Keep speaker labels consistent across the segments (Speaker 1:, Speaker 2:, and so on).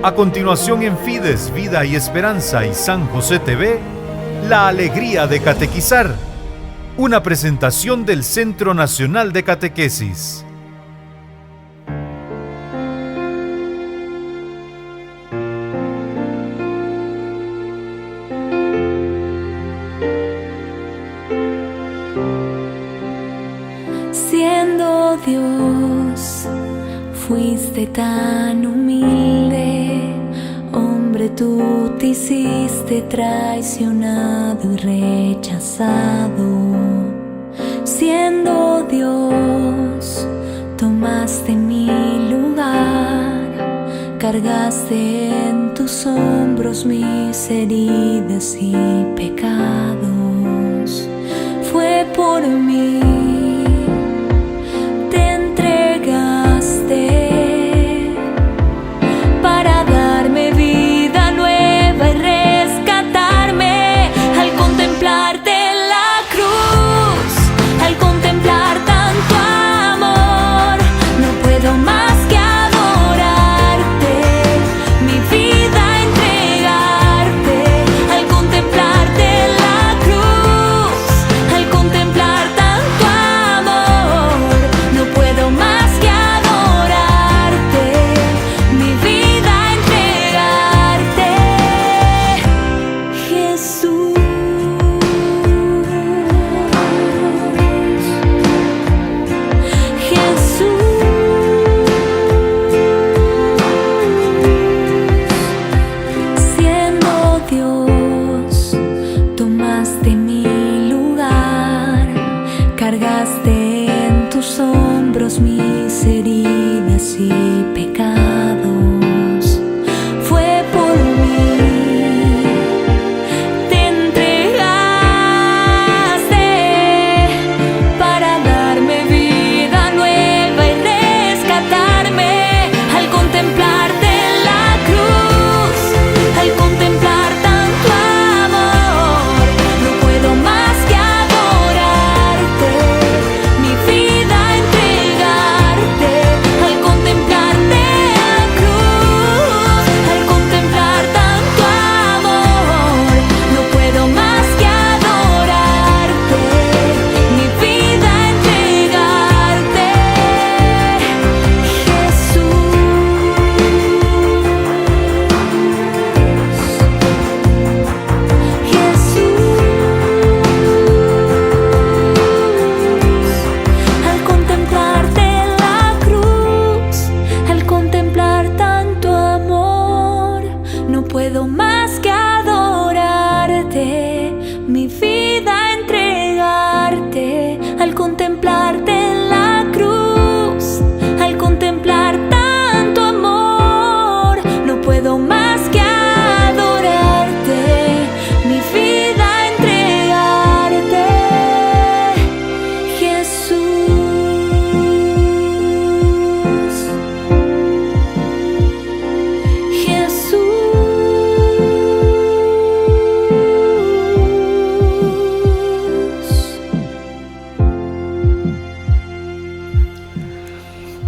Speaker 1: A continuación en Fides, Vida y Esperanza y San José TV, La Alegría de Catequizar, una presentación del Centro Nacional de Catequesis.
Speaker 2: Siendo Dios, fuiste tan humilde, hombre, tú te hiciste traicionado y rechazado. Siendo Dios, tomaste mi lugar, cargaste en tus hombros mis heridas y pecados. Fue por mí.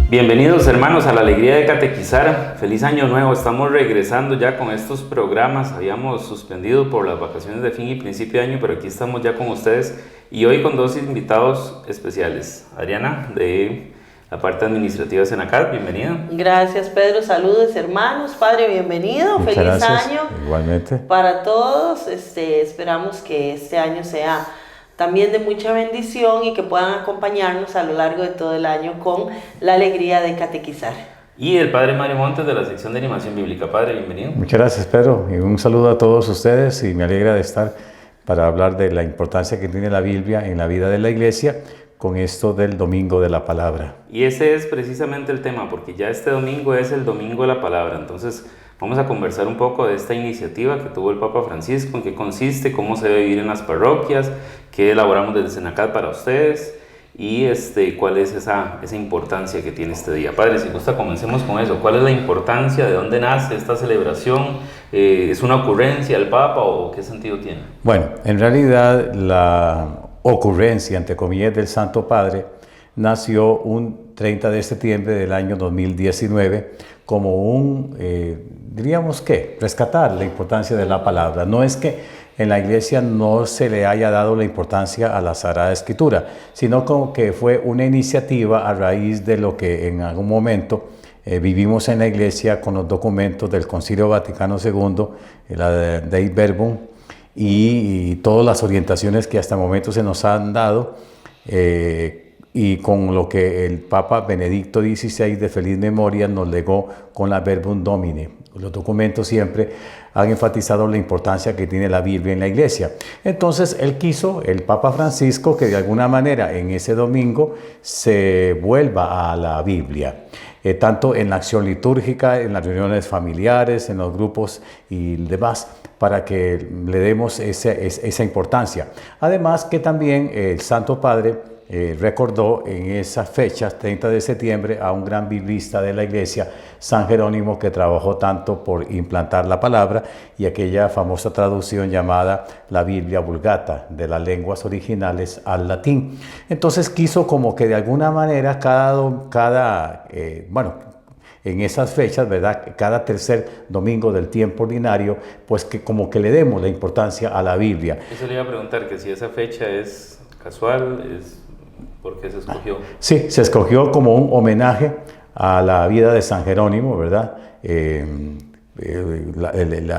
Speaker 3: Bienvenidos hermanos a la alegría de catequizar. Feliz año nuevo. Estamos regresando ya con estos programas. Habíamos suspendido por las vacaciones de fin y principio de año, pero aquí estamos ya con ustedes y hoy con dos invitados especiales. Adriana, de la parte administrativa de Senacat, bienvenida.
Speaker 4: Gracias Pedro, saludos hermanos. Padre, bienvenido.
Speaker 5: Muchas
Speaker 4: Feliz
Speaker 5: gracias.
Speaker 4: año.
Speaker 5: Igualmente.
Speaker 4: Para todos. Esperamos que este año sea también de mucha bendición y que puedan acompañarnos a lo largo de todo el año con la alegría de catequizar.
Speaker 3: Y el Padre Mario Montes de la sección de animación bíblica. Padre, bienvenido.
Speaker 5: Muchas gracias, Pedro, y un saludo a todos ustedes y me alegra de estar para hablar de la importancia que tiene la Biblia en la vida de la Iglesia con esto del Domingo de la Palabra.
Speaker 3: Y ese es precisamente el tema, porque ya este domingo es el Domingo de la Palabra. Entonces vamos a conversar un poco de esta iniciativa que tuvo el Papa Francisco, en qué consiste, cómo se debe vivir en las parroquias, qué elaboramos desde Senacat para ustedes y cuál es esa importancia que tiene este día. Padre, si gusta, comencemos con eso. ¿Cuál es la importancia? ¿De dónde nace esta celebración? ¿Es una ocurrencia del Papa o qué sentido tiene?
Speaker 5: Bueno, en realidad la ocurrencia, entre comillas, del Santo Padre nació un 30 de septiembre del año 2019 como un, diríamos que, rescatar la importancia de la palabra. No es que en la iglesia no se le haya dado la importancia a la Sagrada Escritura, sino como que fue una iniciativa a raíz de lo que en algún momento vivimos en la iglesia con los documentos del Concilio Vaticano II, la Dei Verbum, y todas las orientaciones que hasta el momento se nos han dado, y con lo que el Papa Benedicto XVI de feliz memoria nos legó con la Verbum Domini. Los documentos siempre han enfatizado la importancia que tiene la Biblia en la iglesia. Entonces él quiso, el Papa Francisco, que de alguna manera en ese domingo se vuelva a la Biblia. Tanto en la acción litúrgica, en las reuniones familiares, en los grupos y demás, para que le demos esa importancia. Además que también el Santo Padre recordó en esas fechas, 30 de septiembre, a un gran biblista de la iglesia, San Jerónimo, que trabajó tanto por implantar la palabra y aquella famosa traducción llamada la Biblia Vulgata, de las lenguas originales al latín. Entonces quiso como que de alguna manera en esas fechas, ¿verdad? Cada tercer domingo del tiempo ordinario, pues que como que le demos la importancia a la Biblia.
Speaker 3: Eso le iba a preguntar, que si esa fecha es casual, ¿por qué se escogió?
Speaker 5: Sí, se escogió como un homenaje a la vida de San Jerónimo, ¿verdad?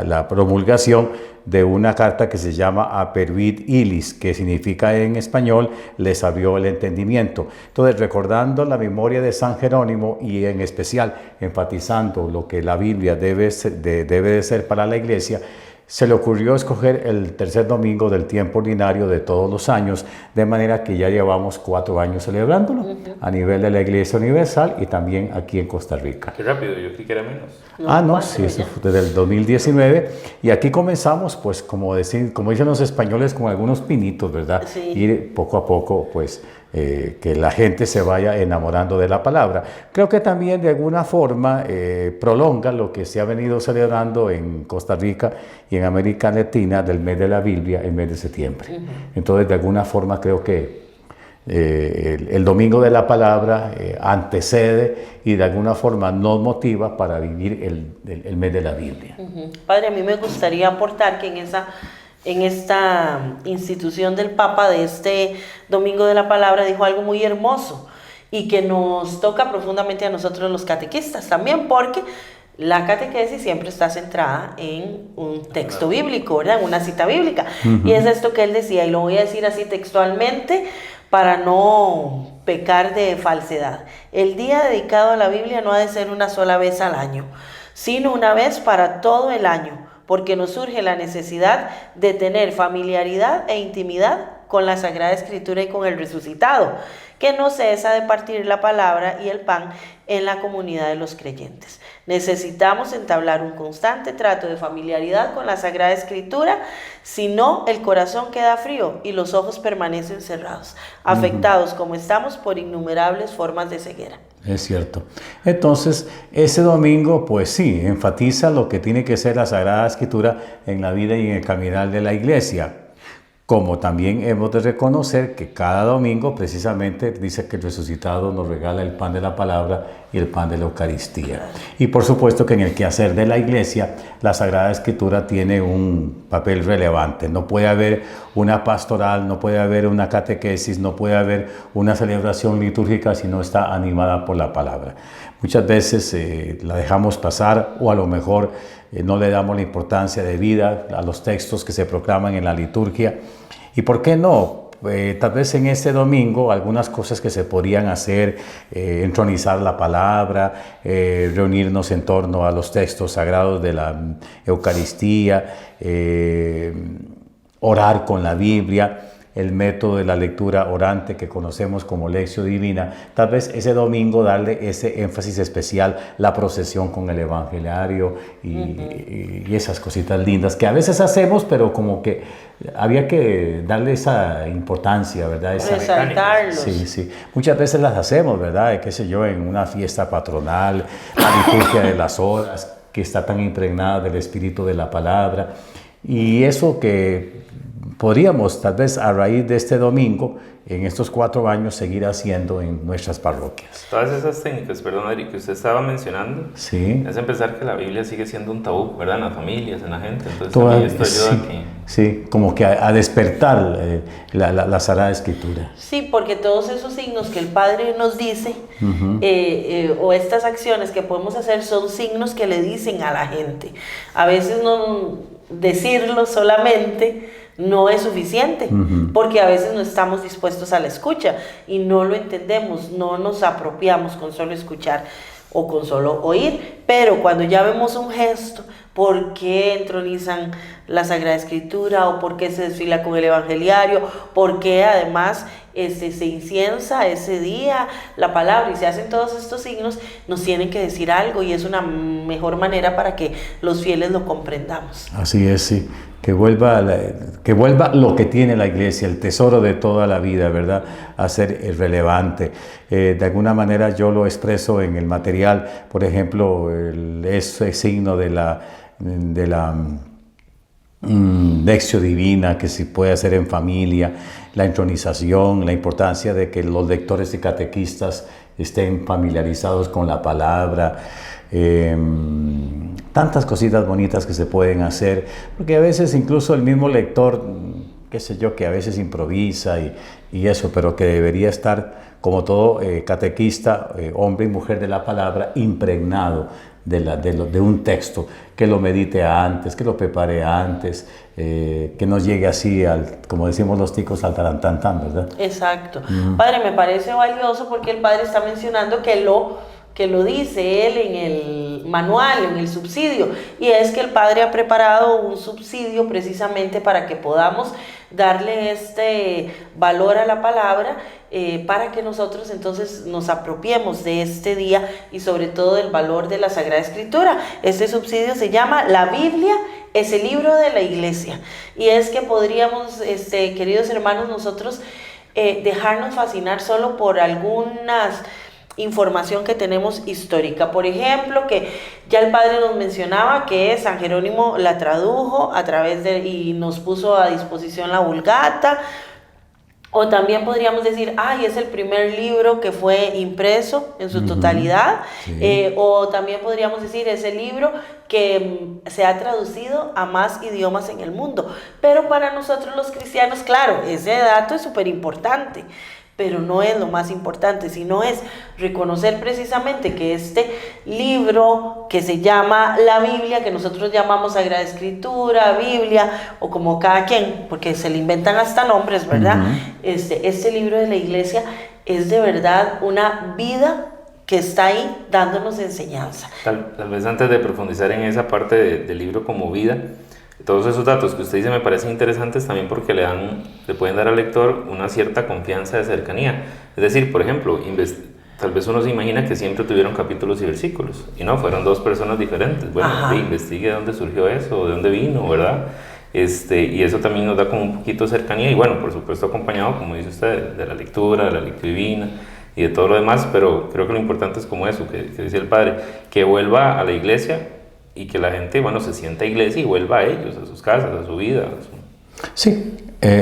Speaker 5: La promulgación de una carta que se llama Aperuit Illis, que significa en español, les abrió el entendimiento. Entonces, recordando la memoria de San Jerónimo y en especial enfatizando lo que la Biblia debe de ser para la iglesia, se le ocurrió escoger el tercer domingo del tiempo ordinario de todos los años, de manera que ya llevamos 4 años celebrándolo a nivel de la Iglesia Universal y también aquí en Costa Rica.
Speaker 3: Qué rápido, yo creí que era menos.
Speaker 5: No, sí, eso fue desde el 2019 y aquí comenzamos, pues como dicen los españoles, con algunos pinitos, ¿verdad?
Speaker 4: Sí.
Speaker 5: Ir poco a poco, pues que la gente se vaya enamorando de la palabra. Creo que también de alguna forma prolonga lo que se ha venido celebrando en Costa Rica y en América Latina del mes de la Biblia, el mes de septiembre. Entonces, de alguna forma creo que el Domingo de la Palabra antecede y de alguna forma nos motiva para vivir el mes de la Biblia.
Speaker 4: Padre, a mí me gustaría aportar que en esta institución del Papa de este Domingo de la Palabra dijo algo muy hermoso y que nos toca profundamente a nosotros los catequistas también, porque la catequesis siempre está centrada en un texto bíblico, ¿verdad? En una cita bíblica. Y es esto que él decía, y lo voy a decir así textualmente para no pecar de falsedad. El día dedicado a la Biblia no ha de ser una sola vez al año, sino una vez para todo el año, porque nos surge la necesidad de tener familiaridad e intimidad con la Sagrada Escritura y con el resucitado, que no cesa de partir la palabra y el pan en la comunidad de los creyentes. Necesitamos entablar un constante trato de familiaridad con la Sagrada Escritura, si no, el corazón queda frío y los ojos permanecen cerrados, afectados como estamos por innumerables formas de ceguera.
Speaker 5: Es cierto. Entonces, ese domingo, pues sí, enfatiza lo que tiene que ser la Sagrada Escritura en la vida y en el caminar de la iglesia. Como también hemos de reconocer que cada domingo precisamente dice que el resucitado nos regala el pan de la palabra y el pan de la Eucaristía. Y por supuesto que en el quehacer de la iglesia, la Sagrada Escritura tiene un papel relevante. No puede haber una pastoral, no puede haber una catequesis, no puede haber una celebración litúrgica si no está animada por la palabra. Muchas veces la dejamos pasar o a lo mejor no le damos la importancia debida a los textos que se proclaman en la liturgia. ¿Y por qué no? Tal vez en este domingo algunas cosas que se podrían hacer, entronizar la palabra, reunirnos en torno a los textos sagrados de la Eucaristía, orar con la Biblia, el método de la lectura orante que conocemos como Lectio Divina. Tal vez ese domingo darle ese énfasis especial, la procesión con el evangeliario y esas cositas lindas que a veces hacemos, pero como que había que darle esa importancia, ¿verdad?
Speaker 4: Resaltarlos.
Speaker 5: Sí, sí. Muchas veces las hacemos, ¿verdad? Qué sé yo, en una fiesta patronal, la liturgia de las horas, que está tan impregnada del espíritu de la palabra. Y eso que podríamos tal vez a raíz de este domingo, en estos 4 años, seguir haciendo en nuestras parroquias.
Speaker 3: Todas esas técnicas, perdón, Adri, que usted estaba mencionando,
Speaker 5: Sí.
Speaker 3: es empezar que la Biblia sigue siendo un tabú, ¿verdad? En las familias, en la gente. Entonces
Speaker 5: Toda-
Speaker 3: también esto ayuda a que...
Speaker 5: sí, como que a despertar la Sagrada Escritura.
Speaker 4: Sí, porque todos esos signos que el Padre nos dice, o estas acciones que podemos hacer, son signos que le dicen a la gente. A veces no decirlo solamente no es suficiente, porque a veces no estamos dispuestos a la escucha y no lo entendemos, no nos apropiamos con solo escuchar o con solo oír, pero cuando ya vemos un gesto, ¿por qué entronizan la Sagrada Escritura? ¿O por qué se desfila con el Evangeliario? ¿Por qué además se inciensa ese día la palabra? Y se hacen todos estos signos, nos tienen que decir algo, y es una mejor manera para que los fieles lo comprendamos.
Speaker 5: Así es, sí. Que vuelva lo que tiene la iglesia, el tesoro de toda la vida, ¿verdad? A ser relevante. De alguna manera yo lo expreso en el material, por ejemplo, ese signo de la lección divina que se puede hacer en familia, la entronización, la importancia de que los lectores y catequistas estén familiarizados con la palabra, tantas cositas bonitas que se pueden hacer, porque a veces incluso el mismo lector, qué sé yo, que a veces improvisa y eso, pero que debería estar, como todo catequista, hombre y mujer de la palabra, impregnado de un texto, que lo medite antes, que lo prepare antes, que no llegue así, como decimos los ticos, al tarantantán, ¿verdad?
Speaker 4: Exacto. Padre, me parece valioso porque el Padre está mencionando que lo dice él en el manual, en el subsidio, y es que el Padre ha preparado un subsidio precisamente para que podamos darle este valor a la palabra, para que nosotros entonces nos apropiemos de este día y sobre todo del valor de la Sagrada Escritura. Este subsidio se llama La Biblia es el libro de la Iglesia, y es que podríamos, queridos hermanos, nosotros dejarnos fascinar solo por algunas información que tenemos histórica. Por ejemplo, que ya el Padre nos mencionaba que San Jerónimo la tradujo a través y nos puso a disposición la Vulgata. O también podríamos decir, es el primer libro que fue impreso en su totalidad.
Speaker 5: Sí.
Speaker 4: O también podríamos decir, es el libro que se ha traducido a más idiomas en el mundo. Pero para nosotros los cristianos, claro, ese dato es súper importante, pero no es lo más importante, sino es reconocer precisamente que este libro que se llama la Biblia, que nosotros llamamos Sagrada Escritura, Biblia, o como cada quien, porque se le inventan hasta nombres, ¿verdad? Este libro de la Iglesia es de verdad una vida que está ahí dándonos enseñanza.
Speaker 3: Tal vez antes de profundizar en esa parte del libro como vida, todos esos datos que usted dice me parecen interesantes también porque le pueden dar al lector una cierta confianza de cercanía. Es decir, por ejemplo, tal vez uno se imagina que siempre tuvieron capítulos y versículos, y no, fueron 2 personas diferentes. Bueno, investigue de dónde surgió eso, de dónde vino, ¿verdad? Y eso también nos da como un poquito de cercanía, y bueno, por supuesto acompañado, como dice usted, de la lectura, de la lectura divina y de todo lo demás, pero creo que lo importante es como eso, que dice el Padre, que vuelva a la iglesia y que la gente, bueno, se sienta iglesia y vuelva a ellos, a sus casas, a su vida.
Speaker 5: Sí,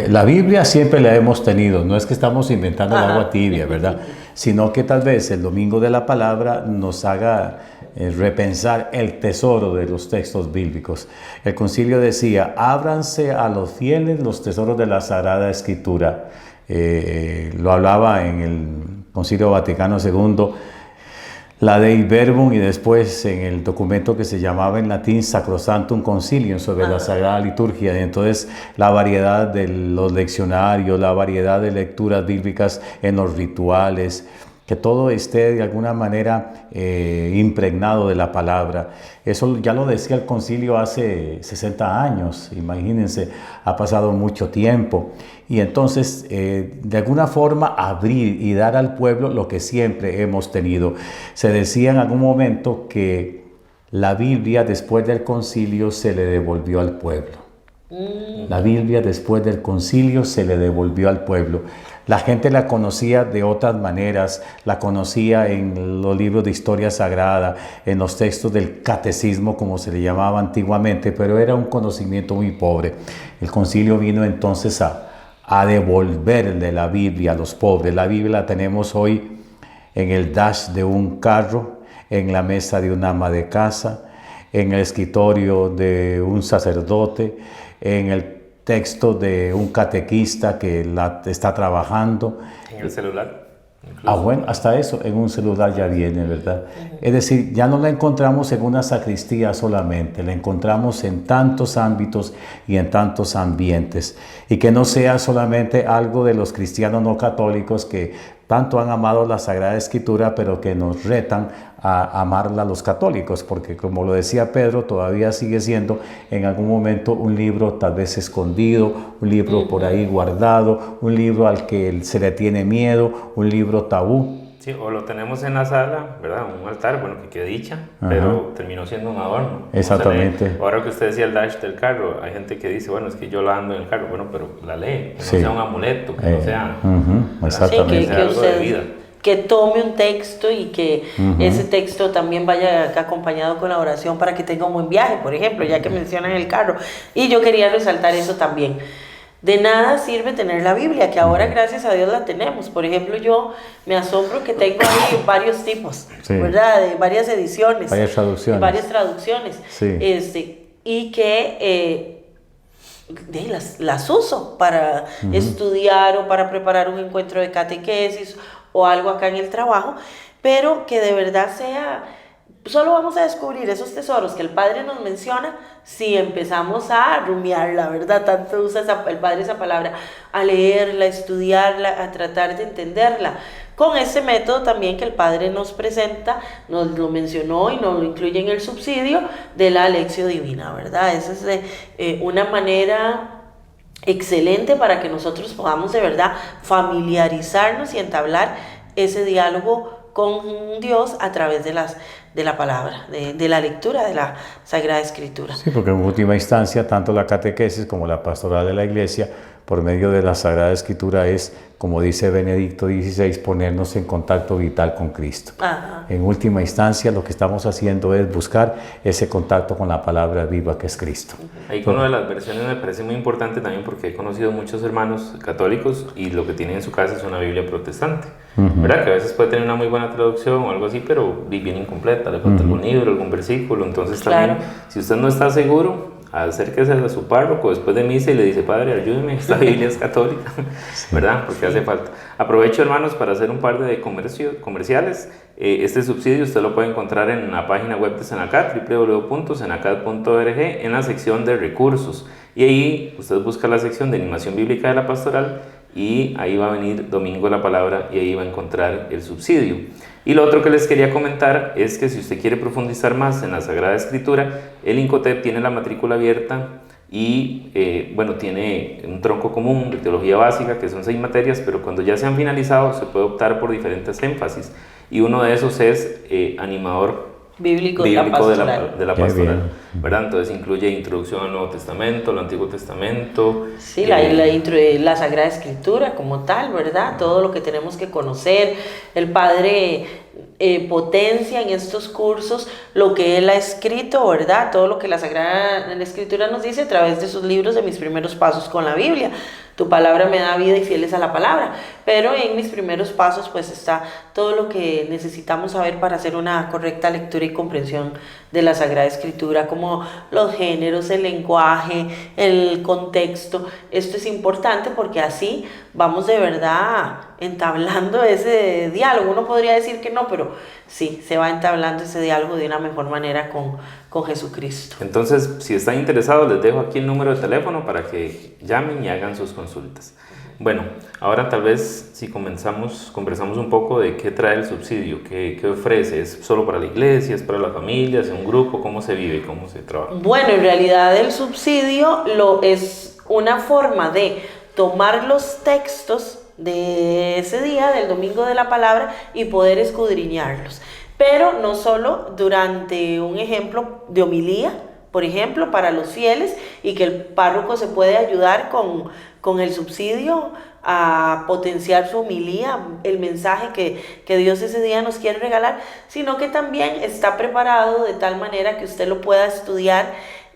Speaker 5: la Biblia siempre la hemos tenido, no es que estamos inventando el agua tibia, ¿verdad? Sino que tal vez el domingo de la palabra nos haga repensar el tesoro de los textos bíblicos. El concilio decía, ábranse a los fieles los tesoros de la Sagrada Escritura. Lo hablaba en el Concilio Vaticano II, la Dei Verbum, y después en el documento que se llamaba en latín Sacrosanctum Concilium sobre la Sagrada Liturgia. Y entonces la variedad de los leccionarios, la variedad de lecturas bíblicas en los rituales, que todo esté de alguna manera impregnado de la palabra. Eso ya lo decía el concilio hace 60 años, imagínense, ha pasado mucho tiempo. Y entonces, de alguna forma, abrir y dar al pueblo lo que siempre hemos tenido. Se decía en algún momento que la Biblia después del concilio se le devolvió al pueblo. La Biblia después del concilio se le devolvió al pueblo. La gente la conocía de otras maneras, la conocía en los libros de historia sagrada, en los textos del catecismo, como se le llamaba antiguamente, pero era un conocimiento muy pobre. El concilio vino entonces a devolverle la Biblia a los pobres. La Biblia la tenemos hoy en el dash de un carro, en la mesa de un ama de casa, en el escritorio de un sacerdote, en el texto de un catequista que la está trabajando.
Speaker 3: En el celular. Incluso.
Speaker 5: Ah, bueno, hasta eso en un celular ya viene, ¿verdad? Es decir, ya no la encontramos en una sacristía solamente, la encontramos en tantos ámbitos y en tantos ambientes. Y que no sea solamente algo de los cristianos no católicos que tanto han amado la Sagrada Escritura, pero que nos retan a amarla a los católicos, porque como lo decía Pedro, todavía sigue siendo en algún momento un libro tal vez escondido, un libro por ahí guardado, un libro al que se le tiene miedo, un libro tabú.
Speaker 3: Sí, o lo tenemos en la sala, ¿verdad? Un altar, bueno, que qué dicha, pero terminó siendo un adorno.
Speaker 5: Exactamente.
Speaker 3: Ahora que usted decía el dash del carro, hay gente que dice, bueno, es que yo la ando en el carro, bueno, pero la lee, que
Speaker 5: Sí.
Speaker 3: no sea un amuleto, que no sea,
Speaker 5: Exactamente.
Speaker 4: Sí,
Speaker 3: sea
Speaker 4: que
Speaker 3: algo de
Speaker 4: usted
Speaker 3: vida.
Speaker 4: que tome un texto y que ese texto también vaya acompañado con la oración para que tenga un buen viaje, por ejemplo, ya que mencionan el carro. Y yo quería resaltar eso también. De nada sirve tener la Biblia, que ahora gracias a Dios la tenemos. Por ejemplo, yo me asombro que tengo ahí varios tipos,
Speaker 5: Sí.
Speaker 4: ¿verdad? De varias ediciones.
Speaker 5: Varias traducciones.
Speaker 4: Varias traducciones.
Speaker 5: Sí.
Speaker 4: Y que las uso para estudiar o para preparar un encuentro de catequesis o algo acá en el trabajo, pero que de verdad sea... Solo vamos a descubrir esos tesoros que el Padre nos menciona si empezamos a rumiarla, ¿verdad? Tanto usa el Padre esa palabra, a leerla, a estudiarla, a tratar de entenderla. Con ese método también que el Padre nos presenta, nos lo mencionó y nos lo incluye en el subsidio de la Lección Divina, ¿verdad? Esa es una manera excelente para que nosotros podamos de verdad familiarizarnos y entablar ese diálogo con Dios a través de la palabra, de la lectura de la Sagrada Escritura.
Speaker 5: Sí, porque en última instancia, tanto la catequesis como la pastoral de la Iglesia, por medio de la Sagrada Escritura es, como dice Benedicto XVI, ponernos en contacto vital con Cristo.
Speaker 4: Ajá.
Speaker 5: En última instancia, lo que estamos haciendo es buscar ese contacto con la palabra viva que es Cristo.
Speaker 3: Ahí con una de las versiones me parece muy importante también porque he conocido muchos hermanos católicos y lo que tienen en su casa es una Biblia protestante, ¿verdad? Que a veces puede tener una muy buena traducción o algo así, pero bien incompleta, le falta algún libro, algún versículo. Entonces también, si usted no está seguro, acérquese a su párroco después de misa y le dice, Padre, ayúdeme, esta Biblia es católica, ¿verdad? Porque hace falta. Aprovecho, hermanos, para hacer un par de comerciales. Este subsidio usted lo puede encontrar en la página web de Senacat, www.senacat.org, en la sección de recursos. Y ahí usted busca la sección de animación bíblica de la pastoral y ahí va a venir Domingo de la Palabra y ahí va a encontrar el subsidio. Y lo otro que les quería comentar es que si usted quiere profundizar más en la Sagrada Escritura, el Incotep tiene la matrícula abierta y bueno, tiene un tronco común de teología básica que son 6 materias, pero cuando ya se han finalizado se puede optar por diferentes énfasis y uno de esos es animador
Speaker 4: bíblico de la
Speaker 3: pastoral, ¿verdad? Entonces incluye introducción al Nuevo Testamento, al Antiguo Testamento.
Speaker 4: Sí, la Sagrada Escritura como tal, ¿verdad? Todo lo que tenemos que conocer. El Padre potencia en estos cursos lo que Él ha escrito, ¿verdad? Todo lo que la Sagrada Escritura nos dice a través de sus libros de Mis Primeros Pasos con la Biblia. Tu palabra me da vida y fiel es a la palabra. Pero en Mis Primeros Pasos pues está todo lo que necesitamos saber para hacer una correcta lectura y comprensión de la Sagrada Escritura, como los géneros, el lenguaje, el contexto. Esto es importante porque así vamos de verdad entablando ese diálogo. Uno podría decir que no, pero sí, se va entablando ese diálogo de una mejor manera con Jesucristo.
Speaker 3: Entonces, si están interesados, les dejo aquí el número de teléfono para que llamen y hagan sus consultas. Bueno, ahora tal vez si conversamos un poco de qué trae el subsidio, qué ofrece, ¿es solo para la iglesia, es para las familias, es un grupo, cómo se vive, cómo se trabaja?
Speaker 4: Bueno, en realidad el subsidio es una forma de tomar los textos de ese día, del Domingo de la Palabra, y poder escudriñarlos. Pero no solo durante un ejemplo de homilía, por ejemplo, para los fieles, y que el párroco se puede ayudar con el subsidio a potenciar su homilía, el mensaje que Dios ese día nos quiere regalar, sino que también está preparado de tal manera que usted lo pueda estudiar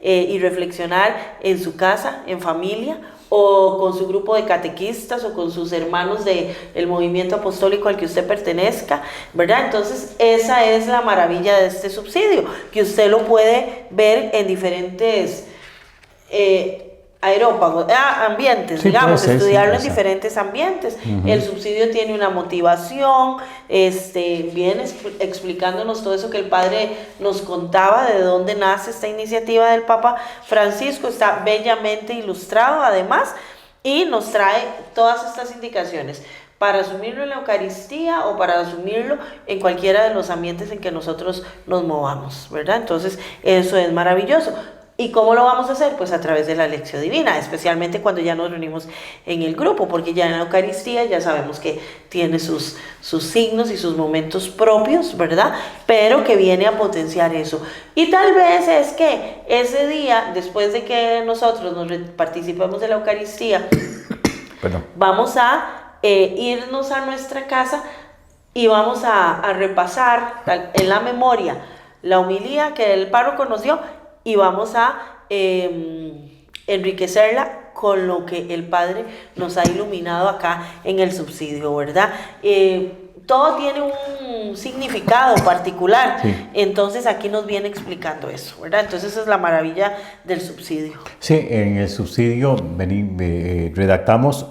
Speaker 4: y reflexionar en su casa, en familia, o con su grupo de catequistas o con sus hermanos del movimiento apostólico al que usted pertenezca, ¿verdad? Entonces esa es la maravilla de este subsidio, que usted lo puede ver en diferentes aerópagos, ambientes,
Speaker 5: sí,
Speaker 4: digamos,
Speaker 5: ser,
Speaker 4: estudiarlo
Speaker 5: sí,
Speaker 4: en diferentes ambientes. El subsidio tiene una motivación, viene explicándonos todo eso que el padre nos contaba, de dónde nace esta iniciativa del Papa Francisco, está bellamente ilustrado además, y nos trae todas estas indicaciones para asumirlo en la Eucaristía o para asumirlo en cualquiera de los ambientes en que nosotros nos movamos, ¿verdad? Entonces eso es maravilloso. ¿Y cómo lo vamos a hacer? Pues a través de la lección divina, especialmente cuando ya nos reunimos en el grupo, porque ya en la Eucaristía ya sabemos que tiene sus signos y sus momentos propios, ¿verdad? Pero que viene a potenciar eso. Y tal vez es que ese día, después de que nosotros participemos de la Eucaristía, vamos a irnos a nuestra casa y vamos a repasar en la memoria la homilía que el párroco nos dio, y vamos a enriquecerla con lo que el Padre nos ha iluminado acá en el subsidio, ¿verdad? Todo tiene un significado particular, sí. Entonces aquí nos viene explicando eso, ¿verdad? Entonces esa es la maravilla del subsidio.
Speaker 5: Sí, en el subsidio redactamos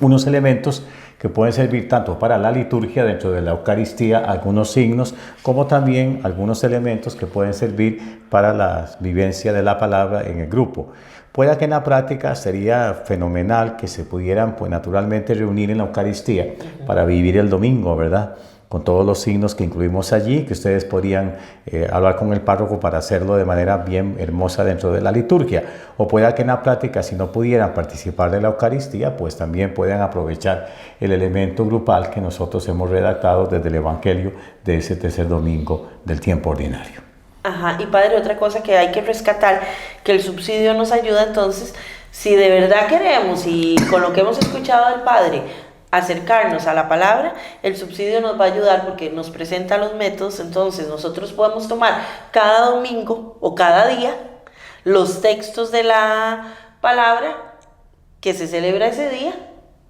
Speaker 5: unos elementos que pueden servir tanto para la liturgia dentro de la Eucaristía, algunos signos, como también algunos elementos que pueden servir para la vivencia de la palabra en el grupo. Pueda que en la práctica sería fenomenal que se pudieran, pues, naturalmente reunir en la Eucaristía para vivir el domingo, ¿verdad? Con todos los signos que incluimos allí, que ustedes podrían hablar con el párroco para hacerlo de manera bien hermosa dentro de la liturgia. O pueda que en la práctica, si no pudieran participar de la Eucaristía, pues también puedan aprovechar el elemento grupal que nosotros hemos redactado desde el Evangelio de ese tercer domingo del tiempo ordinario.
Speaker 4: Ajá, y padre, otra cosa que hay que rescatar, que el subsidio nos ayuda entonces, si de verdad queremos y con lo que hemos escuchado del padre, acercarnos a la palabra, el subsidio nos va a ayudar porque nos presenta los métodos. Entonces nosotros podemos tomar cada domingo o cada día los textos de la palabra que se celebra ese día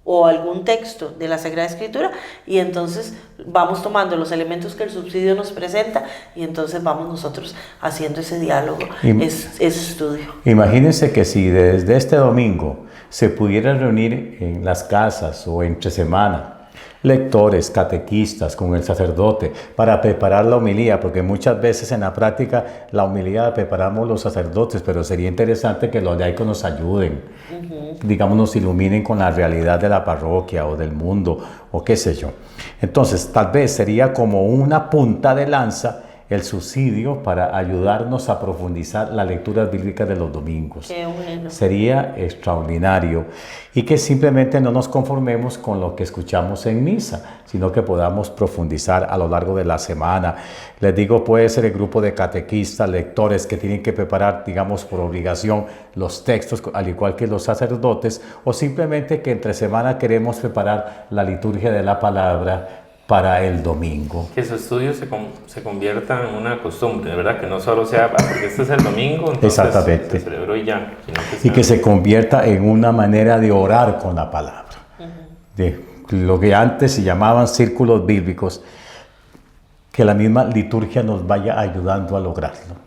Speaker 4: o algún texto de la Sagrada Escritura, y entonces vamos tomando los elementos que el subsidio nos presenta y entonces vamos nosotros haciendo ese diálogo, ese estudio.
Speaker 5: Imagínense que si desde este domingo se pudiera reunir en las casas o entre semana lectores, catequistas, con el sacerdote para preparar la homilía, porque muchas veces en la práctica la homilía la preparamos los sacerdotes, pero sería interesante que los laicos nos ayuden, digamos, nos iluminen con la realidad de la parroquia o del mundo o qué sé yo. Entonces tal vez sería como una punta de lanza el subsidio para ayudarnos a profundizar las lecturas bíblicas de los domingos.
Speaker 4: Qué bueno.
Speaker 5: Sería extraordinario, y que simplemente no nos conformemos con lo que escuchamos en misa, sino que podamos profundizar a lo largo de la semana. Les digo, puede ser el grupo de catequistas, lectores que tienen que preparar, digamos, por obligación los textos, al igual que los sacerdotes, o simplemente que entre semana queremos preparar la liturgia de la palabra para el domingo.
Speaker 3: Que su estudio se convierta en una costumbre, ¿verdad? Que no solo sea, porque este es el domingo, entonces
Speaker 5: exactamente,
Speaker 3: se celebró y ya.
Speaker 5: Y que se convierta en una manera de orar con la palabra. De lo que antes se llamaban círculos bíblicos, que la misma liturgia nos vaya ayudando a lograrlo.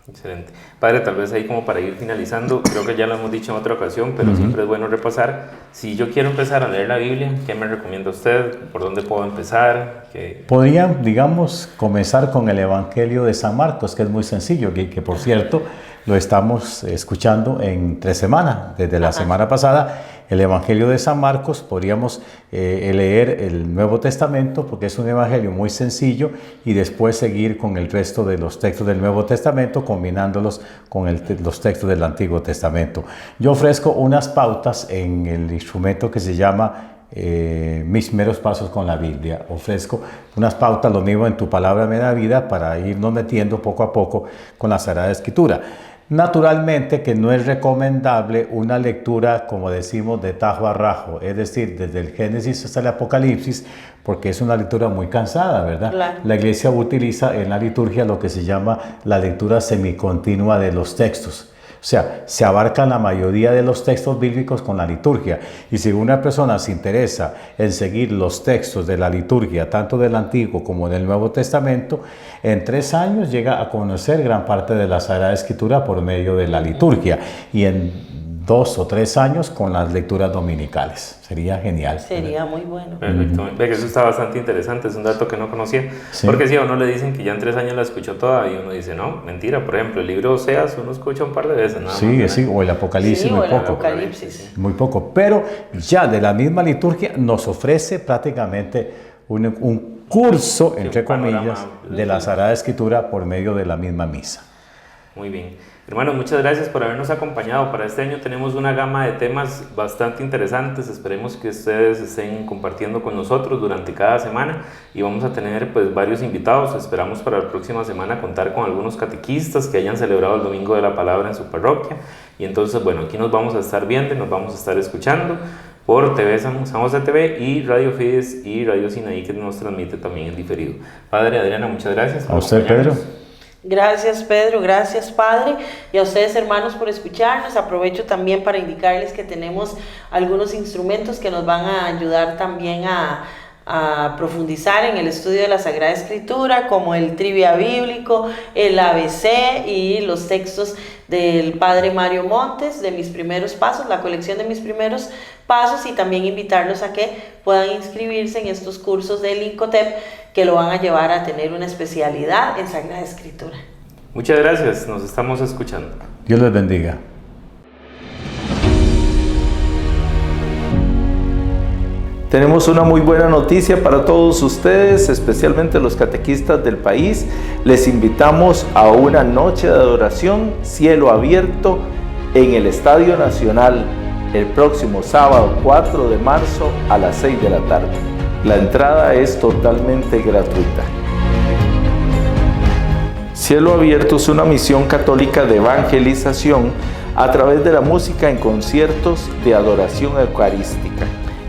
Speaker 3: Excelente. Padre, tal vez ahí como para ir finalizando, creo que ya lo hemos dicho en otra ocasión, pero siempre es bueno repasar. Si yo quiero empezar a leer la Biblia, ¿qué me recomienda usted? ¿Por dónde puedo empezar?
Speaker 5: Podría, digamos, comenzar con el Evangelio de San Marcos, que es muy sencillo, que por cierto lo estamos escuchando en 3 semanas, desde la semana pasada. El Evangelio de San Marcos, podríamos leer el Nuevo Testamento porque es un evangelio muy sencillo, y después seguir con el resto de los textos del Nuevo Testamento, combinándolos con los textos del Antiguo Testamento. Yo ofrezco unas pautas en el instrumento que se llama Mis Meros Pasos con la Biblia. Ofrezco unas pautas, lo mismo en Tu Palabra Me Da Vida, para irnos metiendo poco a poco con la Sagrada Escritura. Naturalmente que no es recomendable una lectura, como decimos, de tajo a rajo, es decir, desde el Génesis hasta el Apocalipsis, porque es una lectura muy cansada, ¿verdad?
Speaker 4: Claro.
Speaker 5: La Iglesia utiliza en la liturgia lo que se llama la lectura semicontinua de los textos. O sea, se abarcan la mayoría de los textos bíblicos con la liturgia. Y si una persona se interesa en seguir los textos de la liturgia, tanto del Antiguo como del Nuevo Testamento, en 3 años llega a conocer gran parte de la Sagrada Escritura por medio de la liturgia. Y en 2 o 3 años con las lecturas dominicales. Sería genial.
Speaker 4: Sería muy bueno.
Speaker 3: Perfecto. Ve que eso está bastante interesante, es un dato que no conocía. Sí. Porque si a uno le dicen que ya en 3 años la escuchó toda y uno dice, no, mentira. Por ejemplo, el libro Oseas uno escucha un par de veces. Nada
Speaker 5: sí,
Speaker 3: más,
Speaker 5: sí, o el Apocalipsis,
Speaker 4: sí,
Speaker 5: muy
Speaker 4: o el
Speaker 5: poco.
Speaker 4: Apocalipsis.
Speaker 5: Muy poco. Pero ya de la misma liturgia nos ofrece prácticamente un curso, entre comillas, de la Sagrada Escritura por medio de la misma misa.
Speaker 3: Muy bien. Hermanos, muchas gracias por habernos acompañado. Para este año tenemos una gama de temas bastante interesantes. Esperemos que ustedes estén compartiendo con nosotros durante cada semana y vamos a tener pues varios invitados. Esperamos para la próxima semana contar con algunos catequistas que hayan celebrado el Domingo de la Palabra en su parroquia. Y entonces, bueno, aquí nos vamos a estar viendo y nos vamos a estar escuchando por TV San José TV y Radio Fides y Radio Sinaí, que nos transmite también en diferido. Padre Adriana, muchas gracias.
Speaker 5: A usted, Pedro.
Speaker 4: Gracias, Pedro, gracias, Padre, y a ustedes, hermanos, por escucharnos. Aprovecho también para indicarles que tenemos algunos instrumentos que nos van a ayudar también a profundizar en el estudio de la Sagrada Escritura, como el trivia bíblico, el ABC y los textos del Padre Mario Montes, de Mis Primeros Pasos, la colección de Mis Primeros Pasos, y también invitarlos a que puedan inscribirse en estos cursos del INCOTEP que lo van a llevar a tener una especialidad en Sagrada Escritura.
Speaker 3: Muchas gracias, nos estamos escuchando.
Speaker 5: Dios les bendiga.
Speaker 6: Tenemos una muy buena noticia para todos ustedes, especialmente los catequistas del país. Les invitamos a una noche de adoración, cielo abierto, en el Estadio Nacional, el próximo sábado 4 de marzo a las 6 de la tarde. La entrada es totalmente gratuita. Cielo Abierto es una misión católica de evangelización a través de la música en conciertos de adoración eucarística.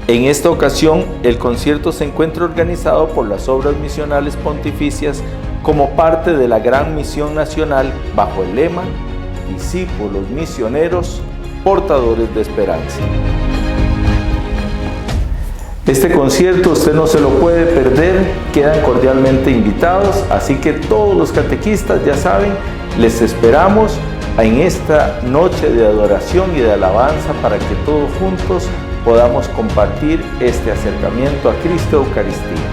Speaker 6: En esta ocasión, el concierto se encuentra organizado por las Obras Misionales Pontificias como parte de la Gran Misión Nacional bajo el lema Discípulos Misioneros, Portadores de Esperanza. Este concierto usted no se lo puede perder, quedan cordialmente invitados, así que todos los catequistas ya saben, les esperamos en esta noche de adoración y de alabanza para que todos juntos podamos compartir este acercamiento a Cristo Eucaristía.